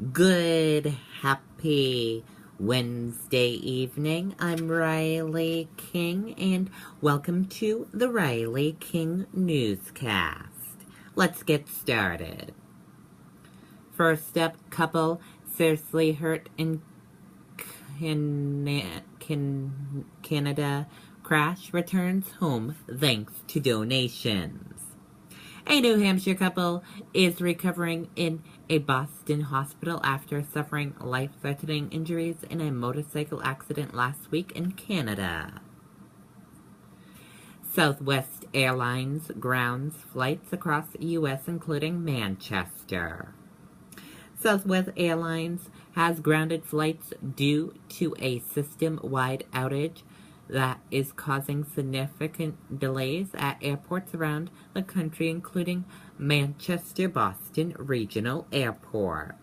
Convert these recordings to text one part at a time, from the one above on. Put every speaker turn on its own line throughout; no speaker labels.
Good, happy Wednesday evening. I'm Riley King, and welcome to the Riley King Newscast. Let's get started. First up, couple seriously hurt in Canada crash returns home thanks to donations. A New Hampshire couple is recovering in a Boston hospital after suffering life-threatening injuries in a motorcycle accident last week in Canada. Southwest Airlines grounds flights across the U.S., including Manchester. Southwest Airlines has grounded flights due to a system-wide outage that is causing significant delays at airports around the country, including Manchester-Boston Regional Airport.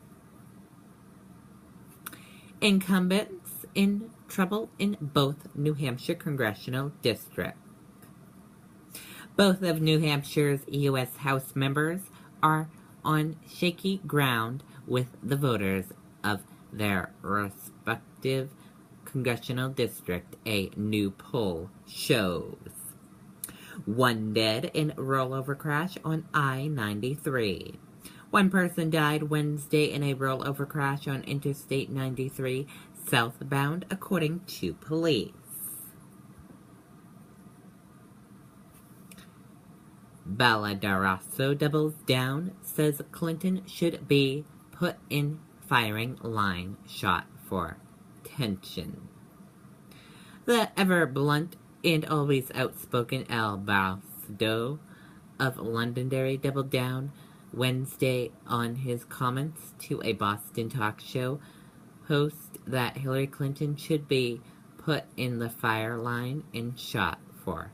Incumbents in trouble in both New Hampshire congressional districts. Both of New Hampshire's U.S. House members are on shaky ground with the voters of their respective congressional district, a new poll shows. One dead in rollover crash on I-93. One person died Wednesday in a rollover crash on Interstate 93 southbound, according to police. Baladarosso doubles down, says Clinton should be put in firing line shot for tension. The ever-blunt and always outspoken Al Barstow of Londonderry doubled down Wednesday on his comments to a Boston talk show host that Hillary Clinton should be put in the fire line and shot for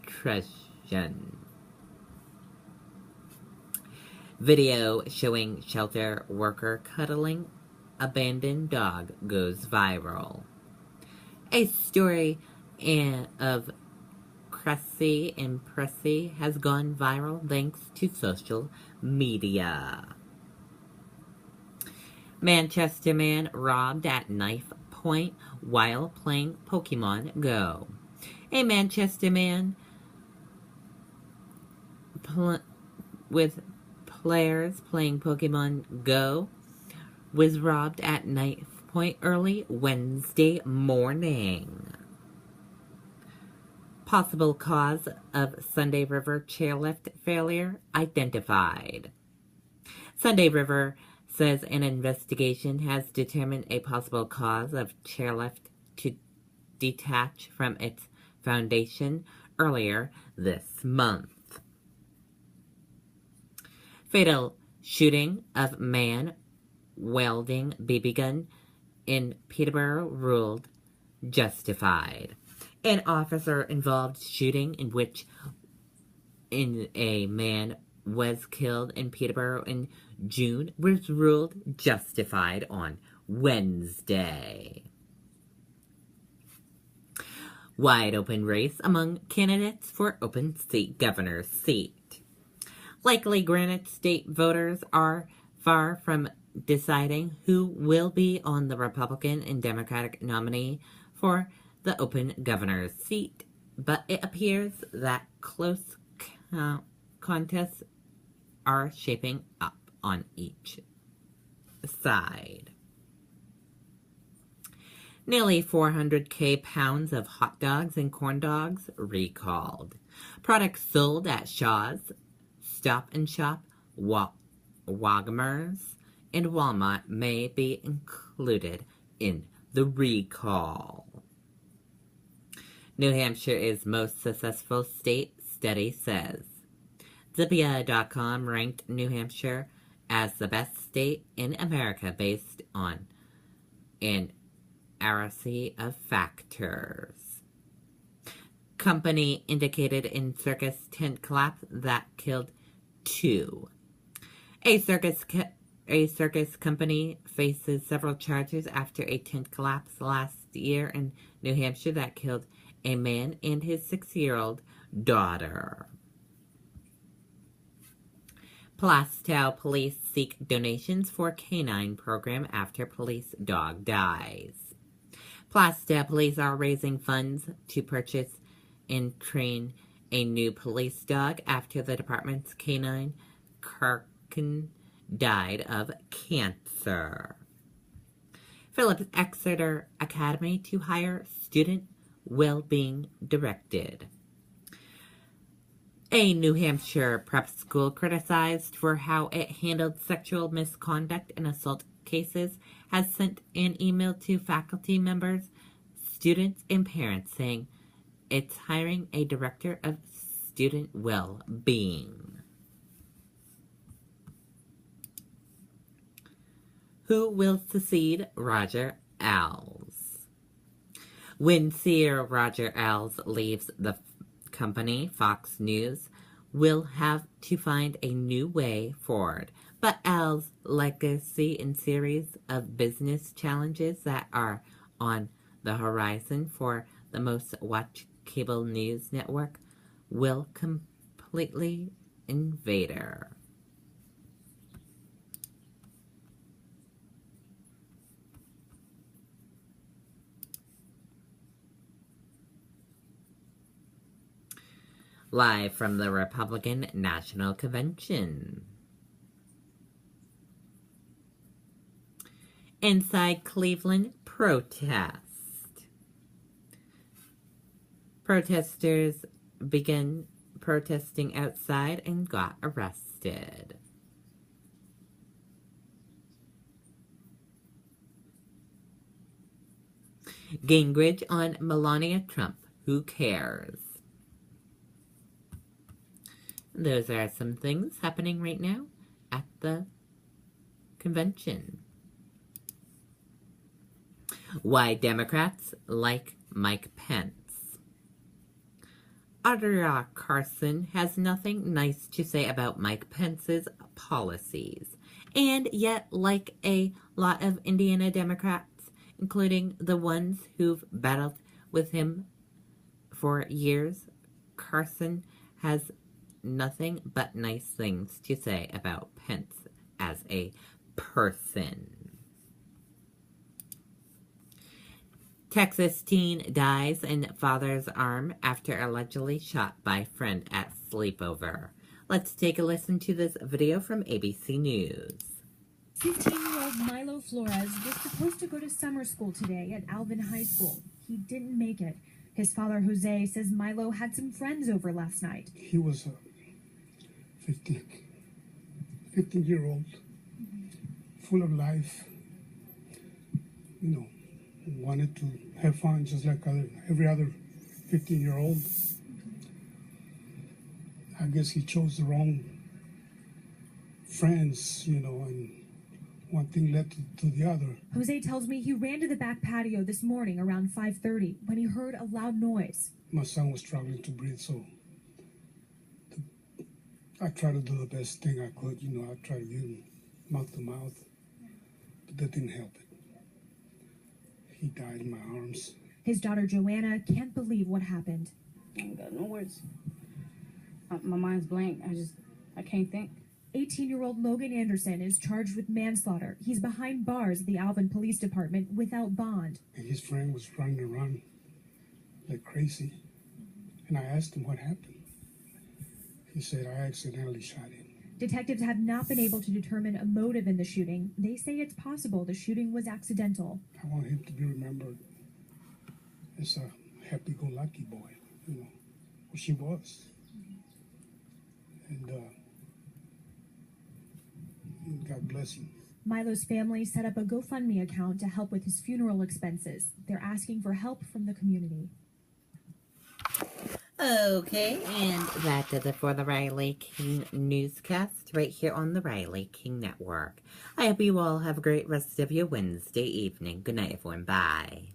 treason. Video showing shelter worker cuddling abandoned dog goes viral. A story of Cressy and Pressy has gone viral thanks to social media. Manchester man robbed at knife point while playing Pokemon Go. A Manchester man with players playing Pokemon Go was robbed at knife point early Wednesday morning. Possible cause of Sunday River chairlift failure identified. Sunday River says an investigation has determined a possible cause of chairlift to detach from its foundation earlier this month. Fatal shooting of man wielding BB gun in Peterborough ruled justified. An officer-involved shooting in which a man was killed in Peterborough in June was ruled justified on Wednesday. Wide open race among candidates for open seat governor's seat. Likely Granite State voters are far from deciding who will be on the Republican and Democratic nominee for the open governor's seat, but it appears that close contests are shaping up on each side. Nearly 400,000 pounds of hot dogs and corn dogs recalled. Products sold at Shaw's, Stop and Shop, Wagamers, and Walmart may be included in the recall. New Hampshire is most successful state, study says. Zipia.com ranked New Hampshire as the best state in America based on an array of factors. Company indicated in circus tent collapse that killed 2. A circus company faces several charges after a tent collapse last year in New Hampshire that killed a man and his 6-year-old daughter. Plastow police seek donations for canine program after police dog dies. Plastow police are raising funds to purchase and train a new police dog after the department's canine Karkin died of cancer. Phillips Exeter Academy to hire student well-being directed. A New Hampshire prep school criticized for how it handled sexual misconduct and assault cases has sent an email to faculty members, students, and parents saying it's hiring a director of student well-being. Who will succeed Roger Ailes? When Sir Roger Ailes leaves the company, Fox News will have to find a new way forward. But Ailes' legacy and series of business challenges that are on the horizon for the most watched cable news network will completely invade her. Live from the Republican National Convention. Inside Cleveland protest. Protesters began protesting outside and got arrested. Gingrich on Melania Trump. Who cares? Those are some things happening right now at the convention. Why Democrats like Mike Pence. Audra Carson has nothing nice to say about Mike Pence's policies. And yet, like a lot of Indiana Democrats, including the ones who've battled with him for years, Carson has nothing but nice things to say about Pence as a person. Texas teen dies in father's arm after allegedly shot by friend at sleepover. Let's take a listen to this video from ABC News.
15-year-old Milo Flores was supposed to go to summer school today at Alvin High School. He didn't make it. His father, Jose, says Milo had some friends over last night.
He was a 15-year-old, full of life, wanted to have fun just like every other 15-year-old. I guess he chose the wrong friends, and one thing led to the other.
Jose tells me he ran to the back patio this morning around 5:30 when he heard a loud noise.
My son was struggling to breathe, so I tried to do the best thing I could. I tried to give him mouth to mouth, but that didn't help it. He died in my arms.
His daughter Joanna can't believe what happened.
I got no words. My mind's blank. I can't think.
18-year-old Logan Anderson is charged with manslaughter. He's behind bars at the Alvin Police Department without bond.
And his friend was running around like crazy. And I asked him what happened. He said, I accidentally shot him.
Detectives have not been able to determine a motive in the shooting. They say it's possible the shooting was accidental.
I want him to be remembered as a happy-go-lucky boy, which he was. And God bless him.
Milo's family set up a GoFundMe account to help with his funeral expenses. They're asking for help from the community.
Okay, and that does it for the Riley King Newscast right here on the Riley King Network. I hope you all have a great rest of your Wednesday evening. Good night, everyone. Bye.